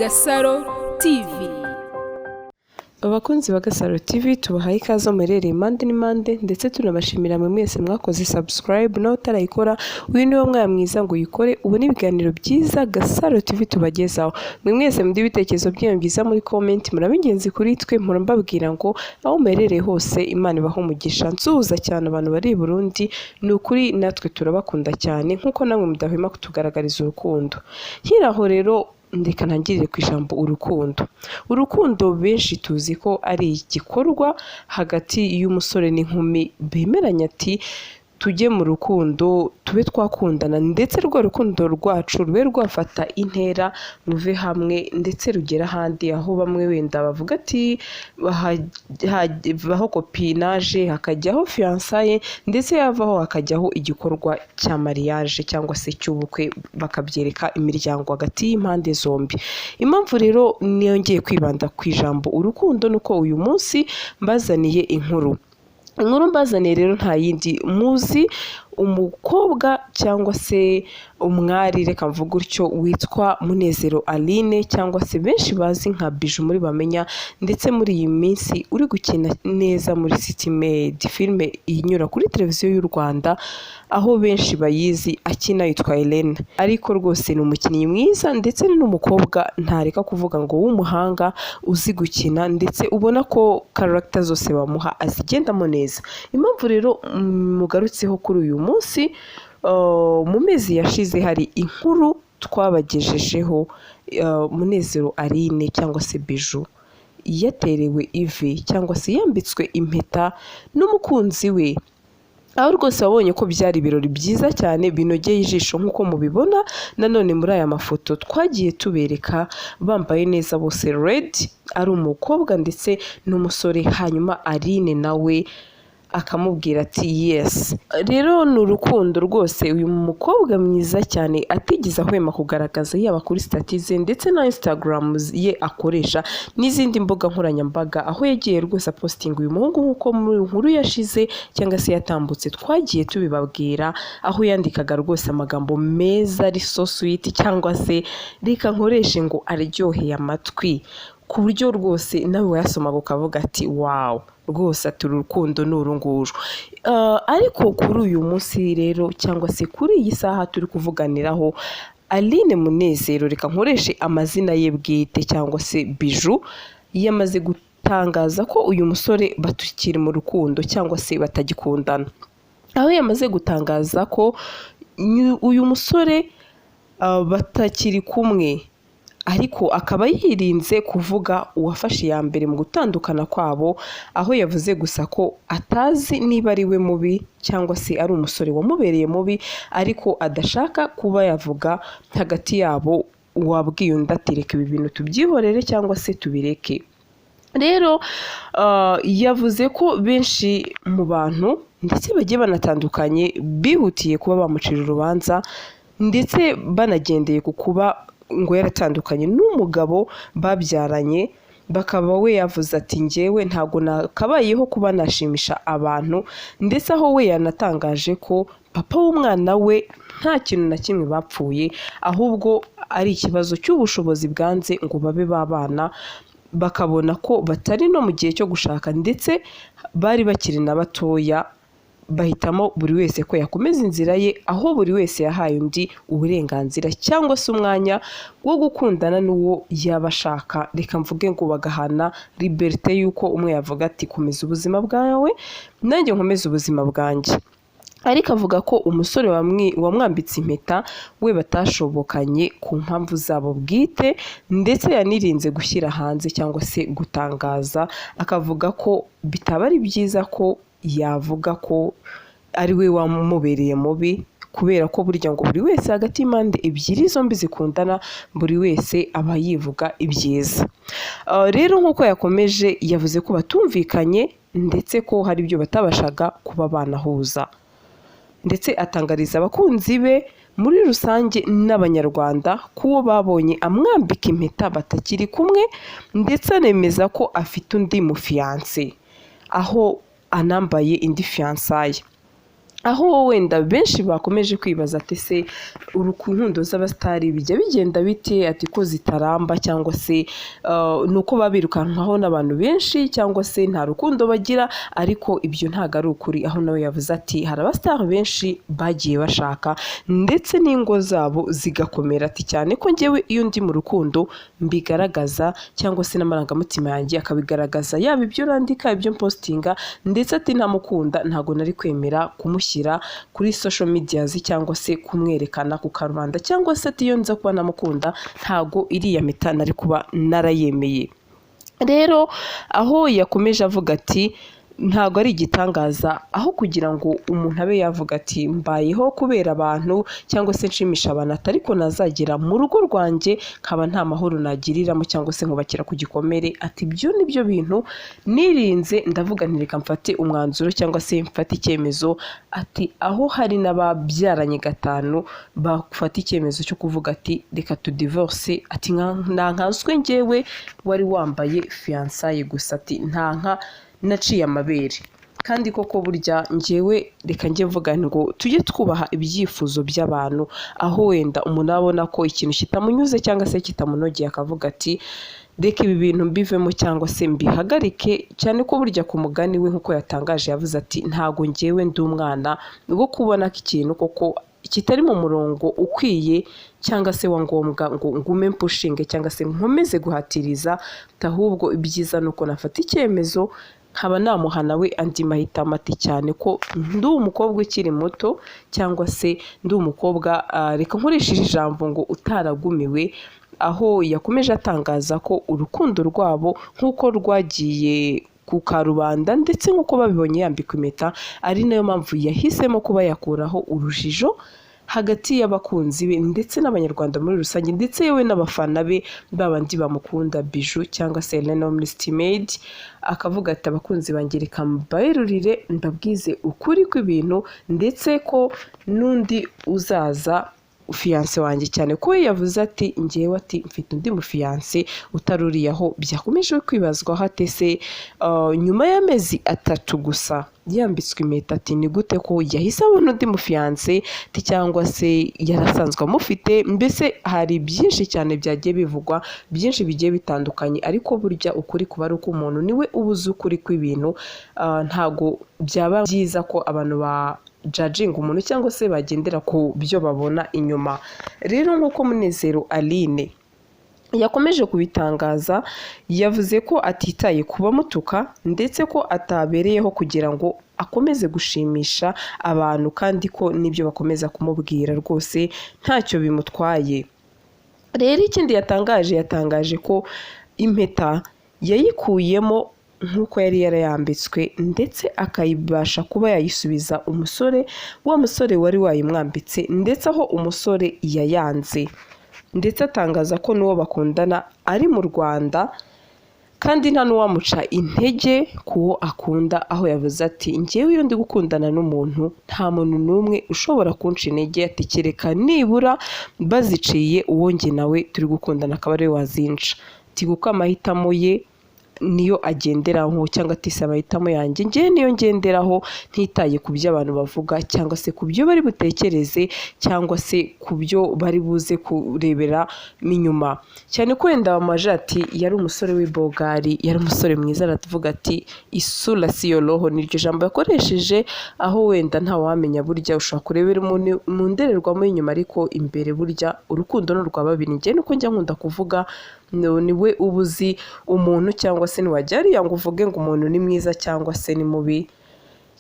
Gasaro TV. Abakunzi ba Gasaro TV tubahaye ikaze murereye impande n'impande ndetse tunabashimira mwe mwese mwakoze subscribe naho utarayikora uyu niwo mwanya mwiza ngo uyikore ubone ibiganiro byiza Gasaro TV tubagezaho. Mwe mwese muri ibitekerezo byanyu byiza muri comment murabingenzi kuri twe murambabwira ngo aho merereye hose Imana ibaho umugisha. Nsuhuza cyane abantu bari i Burundi ni ukuri natwe turabakunda cyane nkuko namwe mudahwema kutugaragariza urukundo. Nkiraho rero ndeka ntangirire ku ijambo urukundo. Urukundo benshi tuzi ko ari igikorwa hagati y'umusore n'inkumi bemeranya ati tujye mu rukundo tube twakundana ndetse rwa rukundo rwacu rube rwafata intera ruve hamwe ndetse rugera ahandi aho bamwe wenda bavuga ati baho kopinaje hakajyaho fiançaye ndetse yavaho hakajyaho igikorwa cya mariage cyangwa se cy'ubukwe bakabyereka imiryango hagati y'impande zombi. Impamvu rero niyongeye kwibanda ku ijambo urukundo nuko uyu munsi mbazaniye inkuru mbazaniye rero nta yindi muzi umukobwa cyangwa se umwari reka mvuga utyo witwa Munezero Aline cyangwa se benshi bazi nka Bijoux muri Bamenya ndetse muri iyi minsi uri gukina neza muri City filme inyura kuri televiziyo y'u Rwanda aho benshi bayizi akina yitwa Helena. Ariko rwose ni umukinnyi mwiza ndetse n'umukobwa ntareka kuvuga ngo w'umuhanga uzi gukina ndetse ubona ko character zose bamuha azigendamo neza. Impamvu rero mugarutseho kuri uyu munsi mu mezi yashize hari inkuru twabagejejeho Munezero Aline cyangwa se Bijoux yaterewe ivi cyangwa se yambitswe impeta n'umukunzi we, aho rwose wabonye ko byari ibirori byiza cyane binogeye ijisho nk'uko mubibona. Nanone muri aya mafoto twagiye tubereka bambaye neza bose red, ari umukobwa ndetse n'umusore, hanyuma Aline nawe akamubwira ati yes. Rero ni urukundo rwose uyu mukobwa mwiza cyane atigeze ahwema kugaragaza yaba kuri statize ndetse na Instagram ye akoresha n'izindi mbuga nkoranyambaga aho yagiye rwose aposting uyu muhungu nk'uko muri inkuru yashize cyangwa se yatambutse twagiye tubibabwira, aho yandikaga rwose amagambo meza ari so sweet cyangwa se reka nkoreshe ngo aryoheye amatwi ku buryo rwose nawe wayasomaga ukavuga ati wow rwose ati urukundo ni urunguru. Ariko kuri uyu munsi rero cyangwa se kuri iyi saha turi kuvuganiraho Aline Munezero, reka nkoreshe amazina ye bwite cyangwa se Bijoux, yamaze gutangaza ko uyu musore batukiri mu rukundo cyangwa se batagikundana, aho yamaze gutangaza ko uyu musore batakiri kumwe, ariko akaba yirinze kuvuga uwafashe ya mbere mu gutandukana kwabo, aho yavuze gusa ko atazi niba ari we mubi cyangwa se ari umusore wamubereye mubi, ariko adashaka kuba yavuga hagati yabo wabwiye undi ati reka ibi bintu tubyihorere cyangwa se tubireke. Rero yavuze ko benshi mu bantu ndetse bagiye banatandukanye bihutiye kuba bamucira urubanza ndetse banagendeye ku kuba ngo yaratandukanye n'umugabo babyaranye, bakaba we yavuze ati njyewe ntago nakabayeho kuba nashimisha abantu, ndetse aho we yanatangaje ko papa w'umwana we nta kintu na kimwe bapfuye, ahubwo ari ikibazo cy'ubushobozi bwanze ngo babe babana, bakabona ko batari no mu gihe cyo gushaka ndetse bari bakiri na batoya, bahitamo buri wese ko yakomeza inzira ye, aho buri wese yahaye undi uburenganzira cyangwa se umwanya wo gukundana n'uwo yaba ashaka. Reka mvuge ngo bagahana liberté y'uko umwe yavuga ati komeza ubuzima bwawe nanjye nkomeza ubuzima bwanjye. Ariko avuga ko umusore wamwambitse impeta we batashobokanye ku mpamvu zabo bwite, ndetse yanirinze gushyira hanze cyangwa se gutangaza, akavuga ko bitaba ari byiza ko yavuga ko ari we wamubereye mubi, kubera ko burya ngo buri wese hagati y'impande ebyiri zombi zikundana buri wese aba yivuga ibyiza. Rero nk'uko yakomeje yavuze ko batumvikanye ndetse ko hari ibyo batabashaga kuba banahuza, ndetse atangariza abakunzi be muri rusange n'abanyarwanda ko uwo babonye amwambika impeta batakiri kumwe, ndetse anemeza ko afite undi mu fiancé aho anambaye indi fiançaye. aho wenda benshi bakomeje kwibaza ati se urukundo z'abasitari bijya bigenda bite, ati ko zitaramba cyangwa se nuko babirukankaho n'abantu benshi cyangwa se nta rukundo bagira, ariko ibyo ntabwo ari ukuri. Aho nawe yavuze ati hari abasitari benshi bagiye bashaka ndetse n'ingo zabo zigakomera, ati cyane ko njyewe iyo ndi mu rukundo mbigaragaza cyangwa se n'amarangamutima yanjye akabigaragaza, yaba ibyo nandika ibyo postinga, ndetse ati ntamukunda ntabwo nari kwemera kumushyira kuri social media cyangwa se kumwerekana ku karubanda, cyangwa se ati iyo nza kuba namukunda ntago iriya mpeta nari kuba narayemeye. Rero aho yakomeje avuga ati ntabwo ari igitangaza, aho kugira ngo umuntu abe yavuga ati mbayeho kubera abantu cyangwa se nshimisha abantu, ariko nazagera mu rugo rwanjye nkaba nta mahoro nagiriramo cyangwa se nkubakira ku gikomere, ati ibyo nibyo bintu nirinze ndavuga ntireka mfate umwanzuro cyangwa se mfate icyemezo. Ati aho hari n'ababyaranye gatanu bafata icyemezo cyo kuvuga ati reka tudivorce, ati ntankazwe njyewe wari wambaye fiançaye gusa, ati ntanka naciye amabere. Kandi koko burya njyewe reka njye mvuga ngo tujye twubaha ibyifuzo by'abantu, aho wenda umuntu abona ko ikintu kitamunyuze cyangwa se kitamunogeye akavuga ati reka ibi bintu mbivemo cyangwa se mbihagarike, cyane ko burya ku mugani we nk'uko yatangaje yavuze ati ntago njyewe ndi umwana wo kubona ko ikintu koko kitari mu murongo ukwiye cyangwa se wa ngombwa ngo ngume mpushinge cyangwa se nkomeze guhatiriza, ahubwo ibyiza nuko nafata icyemezo nkaba namuhana we andi mahitamo, ati cyane ko ndi umukobwa ukiri muto cyangwa se ndi umukobwa reka nkoresheje ijambo ngo utaragumiwe. Aho yakomeje atangaza ko urukundo rwabo nk'uko rwagiye ku karubanda ndetse nk'uko babibonye yambikwa impeta, ari nayo mpamvu yahisemo kuba yakuraho urujijo hagati y'abakunzi be ndetse n'abanyarwanda muri rusange, ndetse yewe n'abafana be babandi bamukunda Bijoux cyangwa se Made, akavuga ati abakunzi banjye reka mbaherurire mbabwize ukuri kw'ibintu, ndetse ko n'undi uzaza fiance wanjye, cyane ko yavuze ati njyewe ati mfite undi mufiance utaruriyaho. Byakomeje kwibazwaho ati se nyuma y'amezi 3 gusa yambitswe impeta, ati ni gute ko yahise abona undi mufiance, cyangwa se yarasanzwe amufite. Mbese hari byinshi cyane byagiye bivugwa, byinshi bigiye bitandukanye, ariko burya ukuri kuba ari uko umuntu niwe ubuze ukuri kw'ibintu. Ntago byaba byiza ko abantu ba judging umuntu cyangwa se bagendera ku byo babona inyuma. Rero nk'uko Munezero Aline yakomeje kubitangaza, yavuze ko atitaye kuba mutuka ndetse ko atabereyeho kugira ngo akomeze gushimisha abantu, kandi ko n'ibyo bakomeza kumubwira rwose ntacyo bimutwaye. Rero ikindi yatangaje ko impeta yayikuyemo nk'uko yari yarayambitswe, ndetse akayibasha kuba yayisubiza umusore, wa musore wari wayimwambitse, ndetse aho umusore yayanze. Ndetse atangaza ko n'uwo bakundana ari mu Rwanda kandi nta n'uwamuca intege kuwo akunda, aho yavuze ati njyewe iyo ndi gukundana n'umuntu nta muntu n'umwe ushobora kunca intege, ati kereka nibura baziciye uwo njye nawe turi gukundana akaba ariwe wazinca, ati kuko amahitamo ye niyo agenderaho, cyangwa ati se amahitamo yanjye njye niyo ngenderaho, ntitaye ku byo abantu bavuga cyangwa se ku byo bari butekereze cyangwa se ku byo bari buze kurebera inyuma. Cyane ko wenda bamaje ati yari umusore w'ibogari, yari umusore mwiza, aratuvuga ati isura siyo roho, niryo jambo yakoresheje, aho wenda ntawamenya burya ushobora kurebera mu ndorerwamo y'inyuma, ariko imbere burya urukundo ni urwa babiri. Njye nuko njya nkunda kuvuga niwe ubuzi umuntu, cyangwa se ntiwajya hariya ngo uvuge ngo umuntu ni mwiza cyangwa se ni mubi,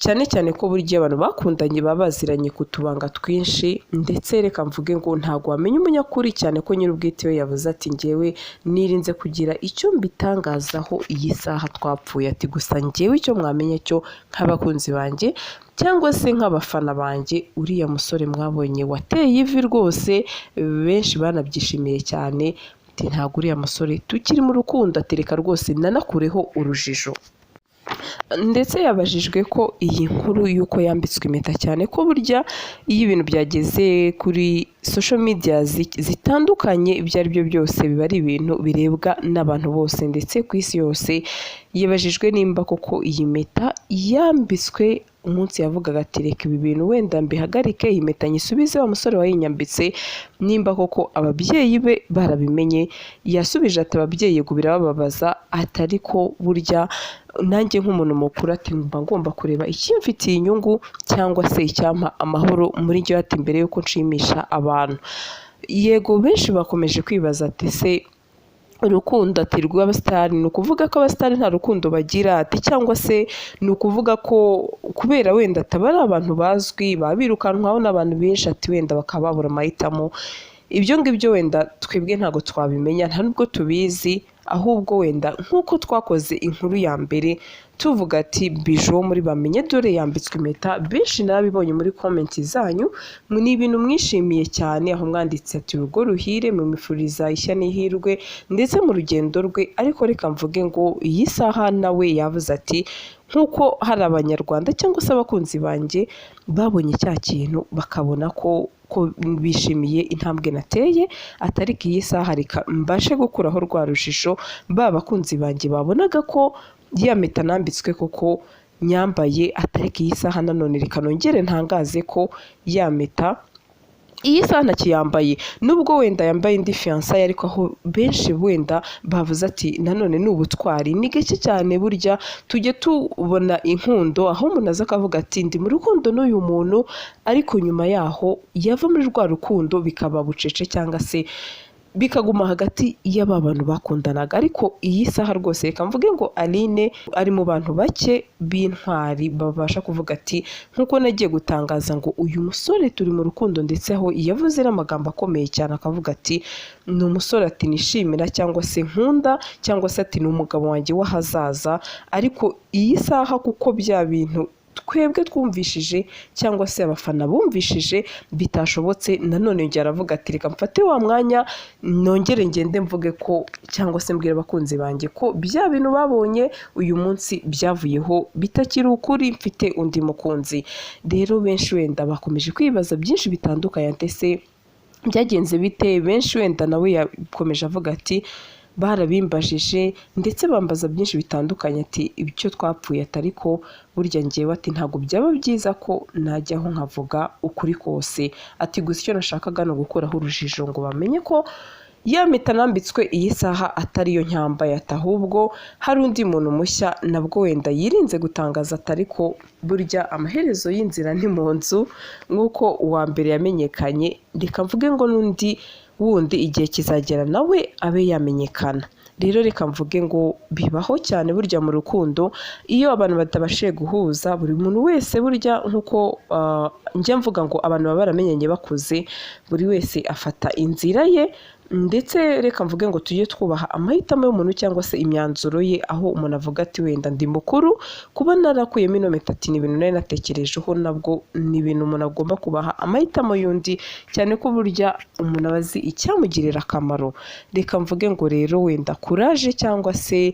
cyane cyane ko burya abantu bakundanye baba baziranye ku tubanga twinshi. Ndetse reka mvuge ngo ntabwo wamenya umunyakuri, cyane ko nyir'ubwite we yavuze ati njyewe nirinze kugira icyo mbitangazaho iyi saha twapfuye, ati gusa njyewe icyo mwamenya cyo nk'abakunzi banjye cyangwa se nk'abafana banjye, uriya musore mwabonye wateye ivi rwose, benshi banabyishimiye cyane, ntabwo uriya musore tukiri mu rukundo, atereka rwose nanakureho urujijo. Ndetse yabajijwe ko iyi nkuru y'uko yambitswe impeta, cyane ko burya iyo ibintu byageze kuri social media zitandukanye, ibyo ari byo byose biba ari ibintu birebwa n'abantu bose ndetse ku isi yose. Yibajijwe nimba koko iyi mpeta yambitswe umunsi yavugaga ati reka ibi bintu wenda mbihagarike, iyi mpeta nyisubize wa musore wayinyambitse, nimba koko ababyeyi be barabimenye. Yasubije ati ababyeyi yego birababaza, atari ko burya nanjye nk'umuntu mukuru ati mba ngomba kureba ikimfitiye inyungu cyangwa se icyampa amahoro muri ryo, ati mbere yuko nshimisha abantu. Yego benshi bakomeje kwibaza ati se urukundo ati rw'abasitari ni ukuvuga ko abasitari nta rukundo bagira, ati cyangwa se ni ukuvuga ko kubera wenda ataba ari abantu bazwi babirukanwaho n'abantu benshi, ati wenda bakaba babura amahitamo. Ibyo ngibyo wenda twebwe ntabwo twabimenya, nta nubwo tubizi, ahubwo wenda nk'uko twakoze inkuru ya mbere tuvuga ati Bijoux muri Bamenya dore yambitswe impeta, benshi narabibonye muri komenti zanyu, ni ibintu mwishimiye cyane, aho mwanditse ati urugo ruhire, mumwifuriza ishya n'ihirwe ndetse mu rugendo rwe. Ariko reka mvuge ngo iyi saha nawe yavuze ati nk'uko hari abanyarwanda cyangwa se abakunzi banjye babonye cya kintu bakabona ko bishimiye intambwe nateye, atari ko iyi saha reka mbashe gukuraho rwa rujijo ba bakunzi banjye babonaga ko ya mpeta nambitswe koko nyambaye, atari ko iyi saha nanone reka nongere ntangaze ko ya mpeta iyi saha ntakiyambaye, nubwo wenda yambaye indi fiyansaye, ariko aho benshi wenda bavuze ati nanone ni ubutwari. Ni gake cyane burya tujye tubona inkundo aho umuntu aza akavuga ati ndi mu rukundo n'uyu muntu, ariko nyuma yaho yava muri rwa rukundo bikaba bucece cyangwa se bikaguma hagati y'aba bantu bakundanaga. Ariko iyi saha rwose reka mvuge ngo Aline ari mu bantu bake b'intwari babasha kuvuga ati nk'uko nagiye gutangaza ngo uyu musore turi mu rukundo, ndetse aho yavuze n'amagambo akomeye cyane akavuga ati ni umusore ati nishimira cyangwa se nkunda cyangwa se ati ni umugabo wanjye w'ahazaza. Ariko iyi saha kuko bya bintu twebwe twumvishije cyangwa se abafana bumvishije bitashobotse, nanone njye aravuga ati reka mfate wa mwanya nongere ngende mvuge ko cyangwa se mbwira abakunzi banjye ko bya bintu babonye uyu munsi byavuyeho bitakiri ukuri, mfite undi mukunzi. Rero benshi wenda bakomeje kwibaza byinshi bitandukanye, ndetse byagenze bite. Benshi wenda nawe yakomeje avuga ati barabimbajije ndetse bambaza byinshi bitandukanye, ati icyo twapfuye atari ko burya ngewe ati ntabwo byaba byiza ko najyaho nkavuga ukuri kose, ati gusa icyo nashakaga ni ugukuraho urujijo ngo bamenye ko ya mpeta nambitswe iyi saha atari yo nyambaye, ati ahubwo hari undi muntu mushya nabwo wenda yirinze gutangaza, atari ko burya amaherezo y'inzira ni mu nzu, nk'uko uwa mbere yamenyekanye. Reka mvuge ngo n'undi wundi igihe kizagera nawe abe yamenyekana. Rero reka mvuge ngo bibaho cyane burya mu rukundo, iyo abantu batabashije guhuza, buri muntu wese burya nk'uko njya mvuga ngo abantu baba baramenyanye bakuze, buri wese afata inzira ye, ndetse reka mvuge ngo tujye twubaha amahitamo y'umuntu cyangwa se imyanzuro ye, aho umuntu avuga ati wenda ndi mukuru kuba narakuyemo ino mpeta, ati ni ibintu nari natekerejeho, nabwo ni ibintu umuntu agomba kubaha amahitamo y'undi, cyane ko burya umuntu aba azi icyamugirira akamaro. Reka mvuge ngo rero wenda kuraje cyangwa se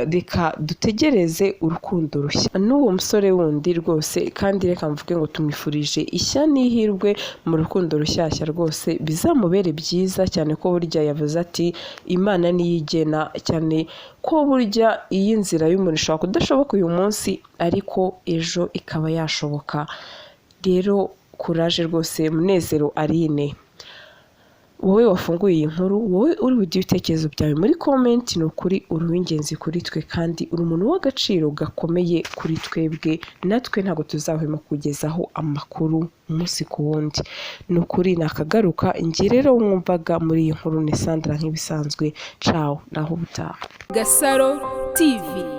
reka dutegereze urukundo rushya n'uwo musore wundi rwose, kandi reka mvuge ngo tumwifurije ishya n'ihirwe mu rukundo rushyashya, rwose bizamubere byiza, cyane ko burya yavuze ati Imana niyo igena, cyane ko burya iyi nzira y'umuntu ishobora kudashoboka uyu munsi ariko ejo ikaba yashoboka. Rero kuraje rwose, Munezero Aline. Wowe wafunguye iyi nkuru, wowe uri bugira ibitekerezo byawe muri komenti, ni ukuri uri uw'ingenzi kuri twe kandi uri umuntu w'agaciro gakomeye kuri twebwe, natwe ntabwo tuzahwema kugezaho amakuru umunsi ku wundi. Ni ukuri nakagaruka. Njye rero wumvaga muri iyi nkuru ni Sandra nk'ibisanzwe. Ciao, naho ubutaha. Gasaro TV.